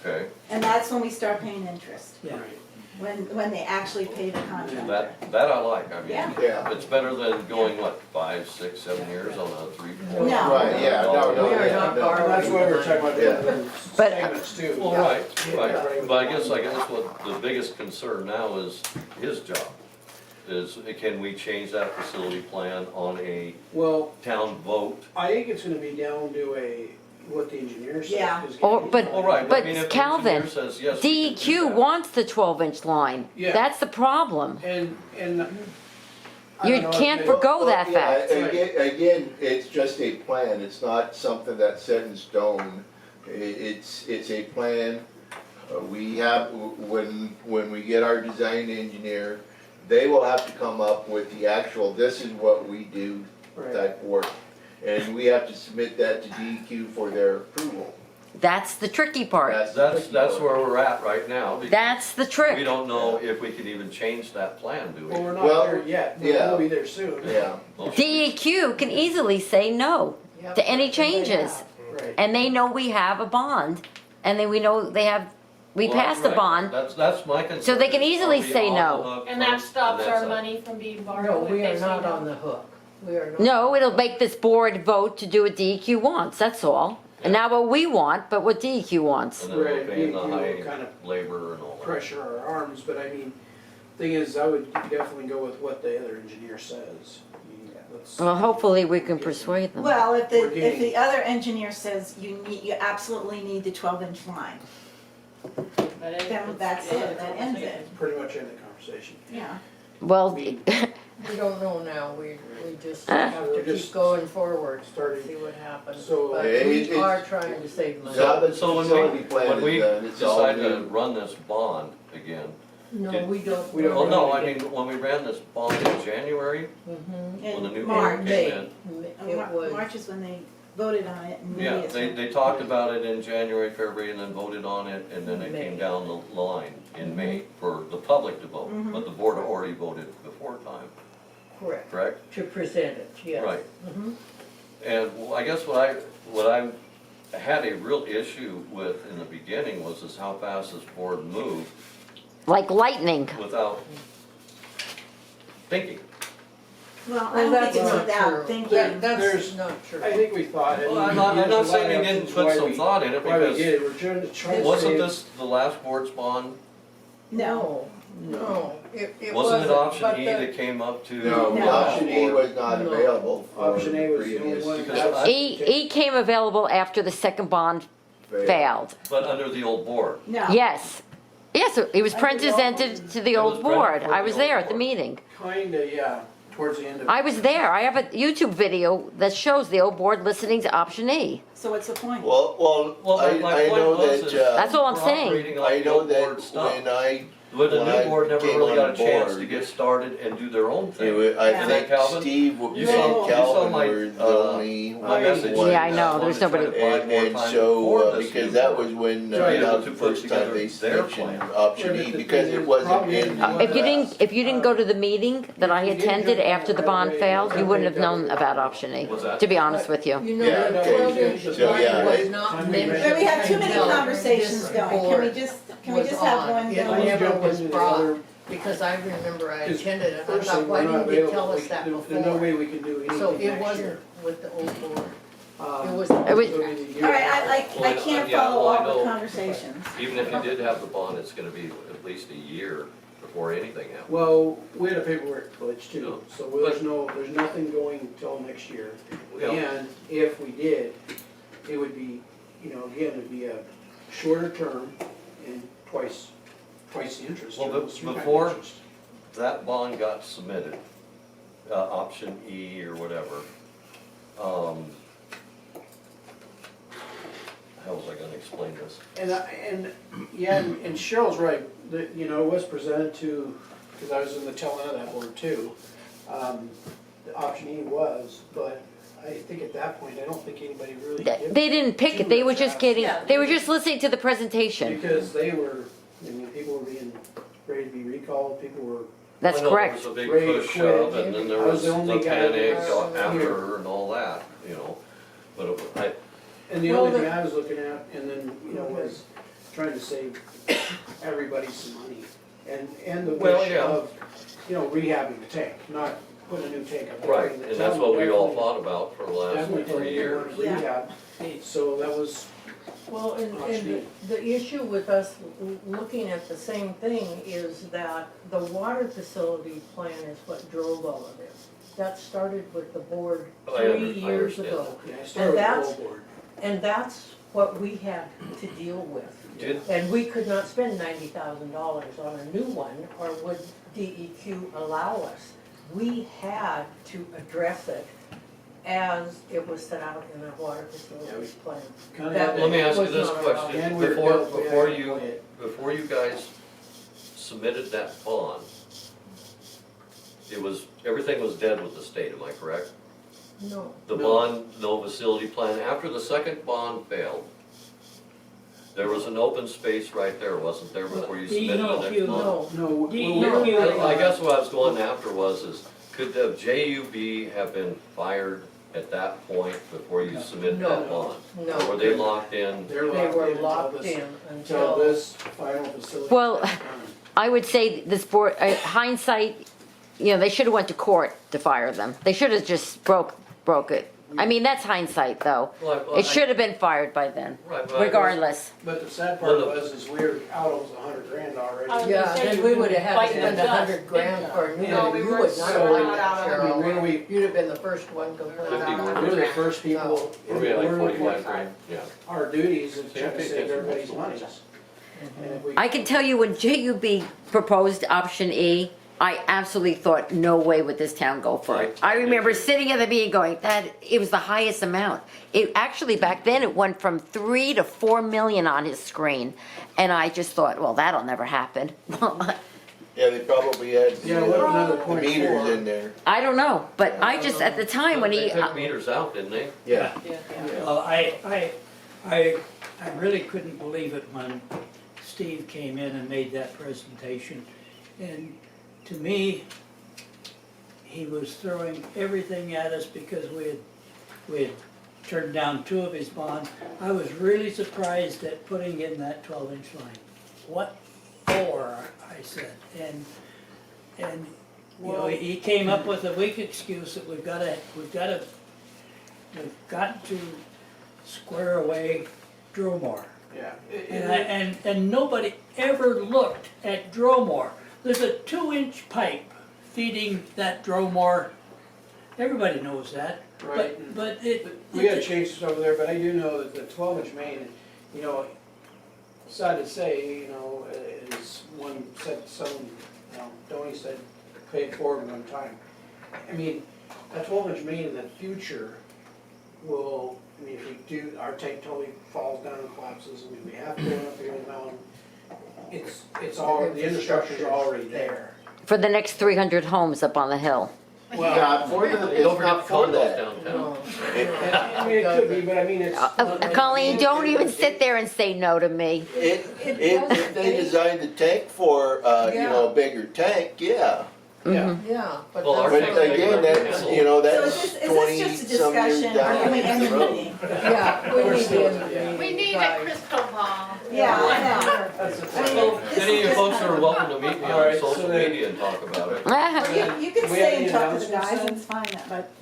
Okay, And that's when we start paying interest, Yeah. when they actually pay the contractor. that I like, I mean, Yeah. it's better than going, what, 5, 6, 7 years on a 3, 4. No. Right, yeah, no, We are yeah, not no. borrowing. That's why we were talking about Yeah. the But- segments too. Well, right, Yeah. right, but I guess what the biggest concern now is his job. Is, can we change that facility plan on a Well, town vote? I think it's gonna be down to what the engineer says. Yeah. is gonna Or- be but- fine. All right, But I mean, if the Calvin, engineer says yes, we can do DEQ that. wants the 12-inch line. Yeah. That's the problem. And. I You don't know if can't they- forgo that Yeah, fact. again, it's just a plan, it's not something that's set in stone. It's a plan. We have, when we get our design engineer, they will have to come up with the actual, this is what we do Right. type work. And we have to submit that to DEQ for their approval. That's the tricky part. That's where we're at right now. because That's the We trick. don't know if we can even change that plan, do Well, we? we're Well, not there yet, but yeah. we'll be there soon. Yeah, DEQ can easily say no Yep. to any changes. Right. And they know we have a bond, and then we know we Well, passed the right. bond. That's my concern. So they can easily Are we say on no. the hook And from- that stops and that's our it. money from being borrowed. No, if we they are say not no. on the hook. We are not. No, it'll make this board vote to do what DEQ wants, that's all. And not what we want, but what DEQ wants. And then we're Right, paying the DEQ will high kind of labor and all that. pressure our arms, but I mean, thing is, I would definitely go with what the other engineer says. I mean, let's- Well, hopefully we can persuade them. Well, if We're the getting- other engineer says you absolutely need the 12-inch line, That is- then that's it, that ends it. Pretty much end the conversation. Yeah. Well, We don't know now, we just have to We're keep just going forward, starting. see what happens. So- But It- we it's- are trying to save money. Now the So facility plan when we is done, it's all decide to new. run this bond again, No, did- we don't. We don't well, no, know. I mean, when we ran this bond in January, Mhm. when the new In board March. came May, in. it was. March is when they voted on it, and May Yeah, is they, when. they talked about it in January, February, and then voted on it, and then it May. came down the line in May for the public to vote. Mhm. But the board already voted before time, Correct, correct? to present it, yes. Right. Mhm. And I guess what I had a real issue with in the beginning was how fast this board moved like lightning. without thinking. Well, I Well, don't that's think it's not without true. thinking. That's There's- not true. I think we thought. Well, I'm not saying we didn't put some thought in it Why we because did it, we're trying to wasn't save- this the last board's bond? No. No, it Wasn't it option but E the- that came up to? No, No. option E was not No. available for Option A was the only previous one. Because I- E came available after the second bond fail. failed. But under the old board. No. Yes. Yes, it was presented to the It was old board. presented I for was the old there at the board. meeting. Kinda, yeah, towards the end of. I was there. I have a YouTube video that shows the old board listening to option E. So what's the point? Well, Well, I my point know was that, is That's all I'm we're saying. operating like I the know old board that stuff. when But the when new I board never came really got a on chance board, to get started and do their own it thing. was, I Yeah. think Calvin? Steve You and saw Calvin my, were the only my message. ones. Yeah, I know. There's nobody- And so, because that was when, To be able that was to the put first time they together their mentioned plan. option Yeah, E, but the because thing it is, wasn't probably in in the. the- If you didn't go to the meeting that I attended after the bond failed, you wouldn't have known about option E, What's that? to be honest with you. You know, Yeah, the okay. 12-inch So, line yeah, was it- not But mentioned. But we have too many until conversations this going. Can we board just was have on. one It Let me going? never jump was into the brought, other- because I remember I Because attended it, I first thought, thing, why we're not didn't you tell available. us that There's no way before? we can do anything So next it year. wasn't with the old board. It was. It was- So maybe a year. All right, I Well, can't yeah, follow well, I all the know. conversations. Even if you did have the bond, it's gonna be at least a year before anything happens. Well, we had a paperwork glitch too, Yeah. so there's nothing going till next year. Yeah. And if we did, it would be, again, it'd be a shorter term and twice the interest. Well, or but almost 3 times before- interest. That bond got submitted, option E or whatever. How was I gonna explain this? And Cheryl's right, that, it was presented to, because I was in the tail end of that board too. The option E was, but I think at that point, I don't think anybody really did. They didn't pick it, they were just they were just listening to the presentation. Because people were being ready to be recalled, people were, That's I know correct. There was a big Ready to push quit. shove, and then there I was was the the only guy panic that was after here. and all that, but I, and the Well, only thing the- I was looking at, and then, was trying to save everybody some money. And the Well, wish yeah. of, rehabbing the tank, not putting a new tank up there. Right, and that's what we all thought about for the last Definitely told 3 me they years. wanted rehab, so that was, Well, and Actually- the issue with us looking at the same thing is that the water facility plan is what drove all of this. That started with the board I 3 years understand ago. yeah, I started with the that's- whole board. And that's what we had to deal with. Did, And we could not spend $90,000 on a new one, or would DEQ allow us? We had to address it as it was set out in the water facilities plan. Kinda That had let me ask you was this not our question, And we're before, built, we before had to you, play it. before you guys submitted that bond, everything was dead with the state, am I correct? No, The No. bond, no facility plan, after the second bond failed, there was an open space right there, wasn't there, before you submitted the next bond? no. No, No. I guess what I was going after was, could the JUB have been fired at that point before you submitted that No. bond? No. Or were they locked in? they're They locked were in until locked this, in until until, this final facility. Well, is done. I would say this board, hindsight, they should have went to court to fire them. They should have just broke it. I mean, that's hindsight, though. Well, It should have been fired by then, Right, but I- regardless. But the sad part Well, was, is we were out almost $100,000 I already. was yeah, gonna say, then you've we been would have had to fighting spend the dust, $100,000 for a new No, one. we You were would so not So, have not liked out that, of I mean, Cheryl. where do we, You'd have been the first one complaining. 50. we're the first people, Were we at like we're looking 45 at grand? Yeah. our duties of See, I trying to pay save attention to everybody's what's money. going And if we- I can tell you when JUB proposed option E, I absolutely thought, no way would this town go for it. I remember sitting at the meeting going, it was the highest amount. It actually, back then, it went from 3 to 4 million on his screen. And I just thought, well, that'll never happen. Yeah, they probably had Yeah, what another the point meters four. in there. I don't know, but I just, at the time when They he, took meters out, didn't they? Yeah. Well, I really couldn't believe it when Steve came in and made that presentation. And to me, he was throwing everything at us because we had turned down 2 of his bonds. I was really surprised at putting in that 12-inch line. What for, I said. And he came up with a weak excuse that we've got to square away Dromore. Yeah. And nobody ever looked at Dromore. There's a 2-inch pipe feeding that Dromore. Everybody knows that. Right. But it. We gotta change this over there, but I do know that the 12-inch main, sad to say, is one said, Tony said, paid for it one time. I mean, that 12-inch main in the future will, if we do, our tank totally falls down and collapses, we have to go up the old mountain. It's all, the infrastructure's already there. for the next 300 homes up on the hill. Well, Not for the, Don't it's forget not the for condos that. downtown. No. I mean, it could be, but I mean, it's. Colleen, don't even sit there and say no to me. If they designed the tank for, a bigger tank, yeah. Yeah. Yeah, but Well, our But that's tank- not, again, that's, So that's is this just a 20-some years discussion, or down can we end the the road. meeting? yeah, we need to end the Yeah. meeting, We need a guys. crystal ball. Yeah, I know. That's the I thing. mean, this Any of is you just folks kind are of- welcome to meet me All on right, so social then- media and talk about it. You can We have stay any and talk to the announcements guys, then? it's fine, but